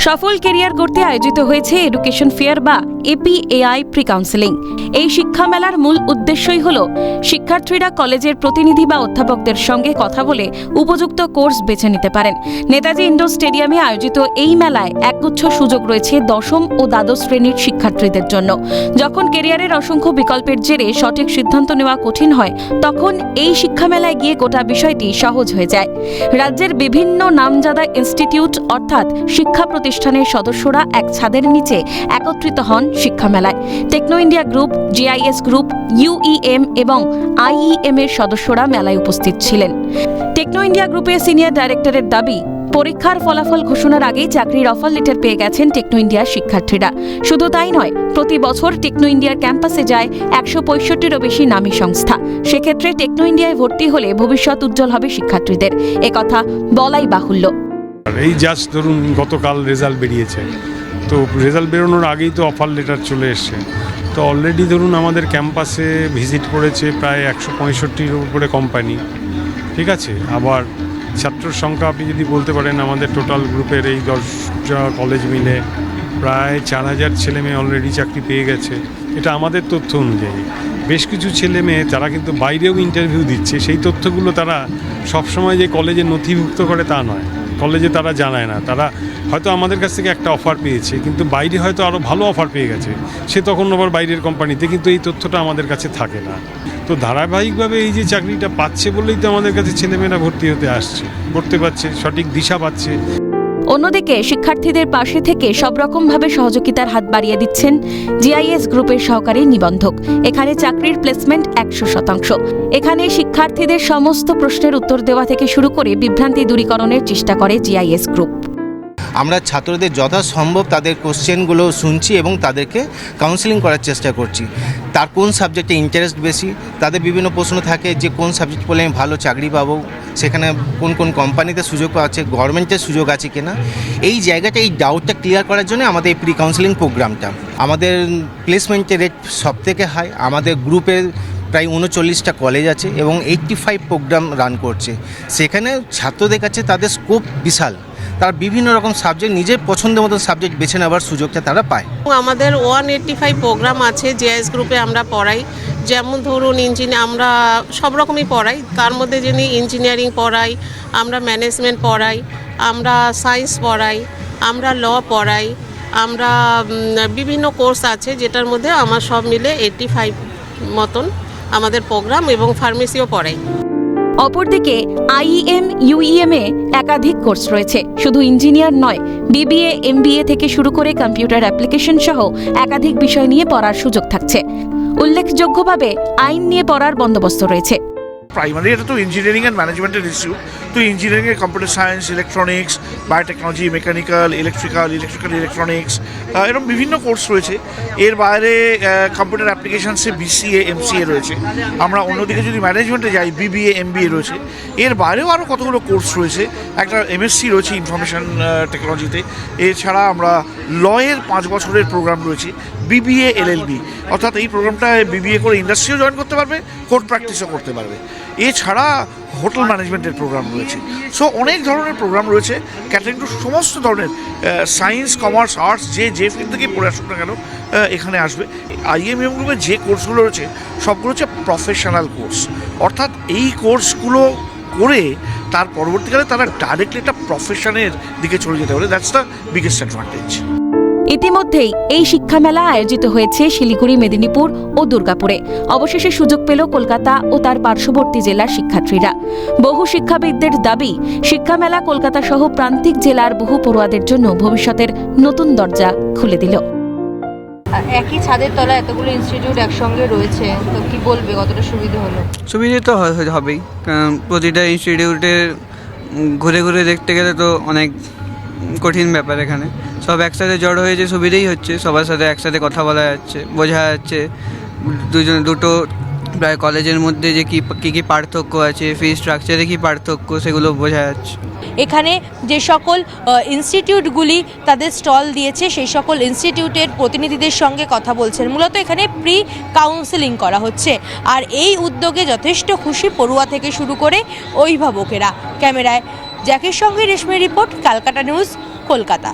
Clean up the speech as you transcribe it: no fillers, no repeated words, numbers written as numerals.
সফল কেরিয়ার করতে আয়োজিত হয়েছে এডুকেশন ফেয়ার বা এপিএআই প্রি কাউন্সেলিং। এই শিক্ষা মেলার মূল উদ্দেশ্যই হল শিক্ষার্থীরা কলেজের প্রতিনিধি বা অধ্যাপকদের সঙ্গে কথা বলে উপযুক্ত কোর্স বেছে নিতে পারেন। নেতাজি ইন্ডোর স্টেডিয়ামে আয়োজিত এই মেলায় একগুচ্ছ সুযোগ রয়েছে দশম ও দ্বাদশ শ্রেণীর শিক্ষার্থীদের জন্য। যখন কেরিয়ারের অসংখ্য বিকল্পের জেরে সঠিক সিদ্ধান্ত নেওয়া কঠিন হয়, তখন এই শিক্ষা মেলায় গিয়ে গোটা বিষয়টি সহজ হয়ে যায়। রাজ্যের বিভিন্ন নামজাদা ইনস্টিটিউট অর্থাৎ শিক্ষা প্রতিষ্ঠানের সদস্যরা এক ছাদের নিচে একত্রিত হন শিক্ষা মেলায়। Techno India group, GIS group, UEM এবং আইইএম এর সদস্যরা মেলায় উপস্থিত ছিলেন। টেকনো ইন্ডিয়া গ্রুপের সিনিয়র ডাইরেক্টরের দাবি, পরীক্ষার ফলাফল ঘোষণার আগেই চাকরির অফার লেটার পেয়ে গেছেন টেকনো ইন্ডিয়ার শিক্ষার্থীরা। শুধু তাই নয়, প্রতি বছর টেকনো ইন্ডিয়ার ক্যাম্পাসে যায় 165-টিরও বেশি নামী সংস্থা। সেক্ষেত্রে টেকনো ইন্ডিয়ায় ভর্তি হলে ভবিষ্যৎ উজ্জ্বল হবে শিক্ষার্থীদের, একথা বলাই বাহুল্য। এই জাস্ট ধরুন গতকাল রেজাল্ট বেরিয়েছে, তো রেজাল্ট বেরোনোর আগেই তো অফার লেটার চলে এসছে। তো অলরেডি ধরুন আমাদের ক্যাম্পাসে ভিজিট করেছে প্রায় 165-র উপরে কোম্পানি, ঠিক আছে। আবার ছাত্রর সংখ্যা আপনি যদি বলতে পারেন, আমাদের টোটাল গ্রুপের এই 10টা কলেজ মিলে প্রায় 4000 ছেলে মেয়ে অলরেডি চাকরি পেয়ে গেছে। এটা আমাদের তথ্য অনুযায়ী। বেশ কিছু ছেলে মেয়ে তারা কিন্তু বাইরেও ইন্টারভিউ দিচ্ছে। সেই তথ্যগুলো তারা সবসময় যে কলেজে নথিভুক্ত করে তা নয়, কলেজে তারা জানায় না। তারা হয়তো আমাদের কাছ থেকে একটা অফার পেয়েছে, কিন্তু বাইরে হয়তো আরও ভালো অফার পেয়ে গেছে, সে তখন আবার বাইরের কোম্পানিতে, কিন্তু এই তথ্যটা আমাদের কাছে থাকে না। তো ধারাবাহিকভাবে এই যে চাকরিটা পাচ্ছে বলেই তো আমাদের কাছে ছেলেমেয়েরা ভর্তি হতে আসছে, পড়তে পারছে, সঠিক দিশা পাচ্ছে। অন্যদিকে শিক্ষার্থীদের পাশে থেকে সব রকমভাবে সহযোগিতার হাত বাড়িয়ে দিচ্ছেন জিআইএস গ্রুপের সহকারী নিবন্ধক। এখানে চাকরির প্লেসমেন্ট 100%। এখানে শিক্ষার্থীদের সমস্ত প্রশ্নের উত্তর দেওয়া থেকে শুরু করে বিভ্রান্তি দূরীকরণের চেষ্টা করে জিআইএস গ্রুপ। আমরা ছাত্রদের যথাসম্ভব তাদের কোশ্চেনগুলো শুনছি এবং তাদেরকে কাউন্সেলিং করার চেষ্টা করছি। তার কোন সাবজেক্টে ইন্টারেস্ট বেশি, তাদের বিভিন্ন প্রশ্ন থাকে যে কোন সাবজেক্ট পড়লে আমি ভালো চাকরি পাবো, সেখানে কোন কোন কোম্পানিতে সুযোগ আছে, গভর্নমেন্টের সুযোগ আছে কিনা। এই জায়গাটা, এই ডাউটটা ক্লিয়ার করার জন্য আমাদের এই প্রি কাউন্সেলিং প্রোগ্রামটা। আমাদের প্লেসমেন্টের রেট সবথেকে হাই। আমাদের গ্রুপের প্রায় 39টা কলেজ আছে এবং 85 প্রোগ্রাম রান করছে। সেখানে ছাত্রদের কাছে তাদের স্কোপ বিশাল। তারা বিভিন্ন রকম সাবজেক্ট, নিজের পছন্দের মতো সাবজেক্ট বেছে নেওয়ার সুযোগটা তারা পায়। আমাদের 185 প্রোগ্রাম আছে জিআইএস গ্রুপে। আমরা পড়াই, যেমন ধরুন আমরা সব রকমই পড়াই। তার মধ্যে যিনি ইঞ্জিনিয়ারিং পড়াই, আমরা ম্যানেজমেন্ট পড়াই, আমরা সায়েন্স পড়াই, আমরা ল পড়াই, আমরা বিভিন্ন কোর্স আছে, যেটার মধ্যে আমার সব মিলে 85 মতন আমাদের প্রোগ্রাম, এবং ফার্মেসিও পড়াই। অপরদিকে আইইএম, ইউইএম এ একাধিক কোর্স রয়েছে। শুধু ইঞ্জিনিয়ার নয়, বিবিএ, এমবিএ থেকে শুরু করে কম্পিউটার অ্যাপ্লিকেশন সহ একাধিক বিষয় নিয়ে পড়ার সুযোগ থাকছে। উল্লেখযোগ্যভাবে আইন নিয়ে পড়ার বন্দোবস্ত রয়েছে। প্রাইমারি এটা তো ইঞ্জিনিয়ারিং অ্যান্ড ম্যানেজমেন্টের ইনস্টিটিউট। তো ইঞ্জিনিয়ারিংয়ে computer science, electronics, biotechnology, mechanical, electronics, এরকম বিভিন্ন কোর্স রয়েছে। এর বাইরে কম্পিউটার অ্যাপ্লিকেশনসে বিসিএ, এমসিএ রয়েছে। আমরা অন্যদিকে যদি ম্যানেজমেন্টে যাই, বিবিএ, এমবিএ রয়েছে। এর বাইরেও আরও কতগুলো কোর্স রয়েছে। একটা এমএসসি রয়েছে ইনফরমেশন টেকনোলজিতে। এছাড়া আমরা লয়ের 5 বছরের প্রোগ্রাম রয়েছে, বিবিএ এলএলবি, অর্থাৎ এই প্রোগ্রামটা বিবিএ করে ইন্ডাস্ট্রিও জয়েন করতে পারবে, কোর্ট প্র্যাকটিসও করতে পারবে। এছাড়া হোটেল ম্যানেজমেন্টের প্রোগ্রাম রয়েছে। সো অনেক ধরনের প্রোগ্রাম রয়েছে, ক্যাটারিং টু সমস্ত ধরনের সায়েন্স, কমার্স, আর্টস, যে ফিল্ড থেকেই পড়ে আসুক না কেন এখানে আসবে। আইএমএম গ্রুপের যে কোর্সগুলো রয়েছে সবগুলো হচ্ছে প্রফেশনাল কোর্স, অর্থাৎ এই কোর্সগুলো করে তার পরবর্তীকালে তারা ডাইরেক্টলি একটা প্রফেশনের দিকে চলে যেতে পারে। That's the biggest advantage. ইতিমধ্যেই এই শিক্ষা মেলা আয়োজিত হয়েছে শিলিগুড়ি, মেদিনীপুর ও দুর্গাপুরে। অবশেষে সুযোগ পেল কলকাতা ও তার পার্শ্ববর্তী জেলার শিক্ষার্থীরা। বহু শিক্ষাবিদদের দাবি, শিক্ষা মেলা কলকাতা সহ প্রান্তিক জেলার বহু পড়ুয়াদের জন্য ভবিষ্যতের নতুন দরজা খুলে দিল। একই ছাদের তলা এতগুলো ইনস্টিটিউট একসঙ্গে রয়েছে, তো কি বলবে, কতটা সুবিধা হলো? সুবিধা তো হবেই, কারণ প্রতিটা ইনস্টিটিউটের ঘুরে ঘুরে দেখতে গেলে তো অনেক কঠিন ব্যাপার। এখানে সব একসাথে জড়ো হয়েছে, সুবিধেই হচ্ছে। সবার সাথে একসাথে কথা বলা যাচ্ছে, বোঝা যাচ্ছে দুটো প্রায় কলেজের মধ্যে যে কী পার্থক্য আছে, ফি স্ট্রাকচারে কী পার্থক্য, সেগুলো বোঝা যাচ্ছে। এখানে যে সকল ইনস্টিটিউটগুলি তাদের স্টল দিয়েছে, সেই সকল ইনস্টিটিউটের প্রতিনিধিদের সঙ্গে কথা বলছেন। মূলত এখানে প্রি কাউন্সেলিং করা হচ্ছে, আর এই উদ্যোগে যথেষ্ট খুশি পড়ুয়া থেকে শুরু করে অভিভাবকেরা। ক্যামেরায় জ্যাকের সঙ্গে রেশমি রিপোর্ট, ক্যালকাটা নিউজ, কলকাতা।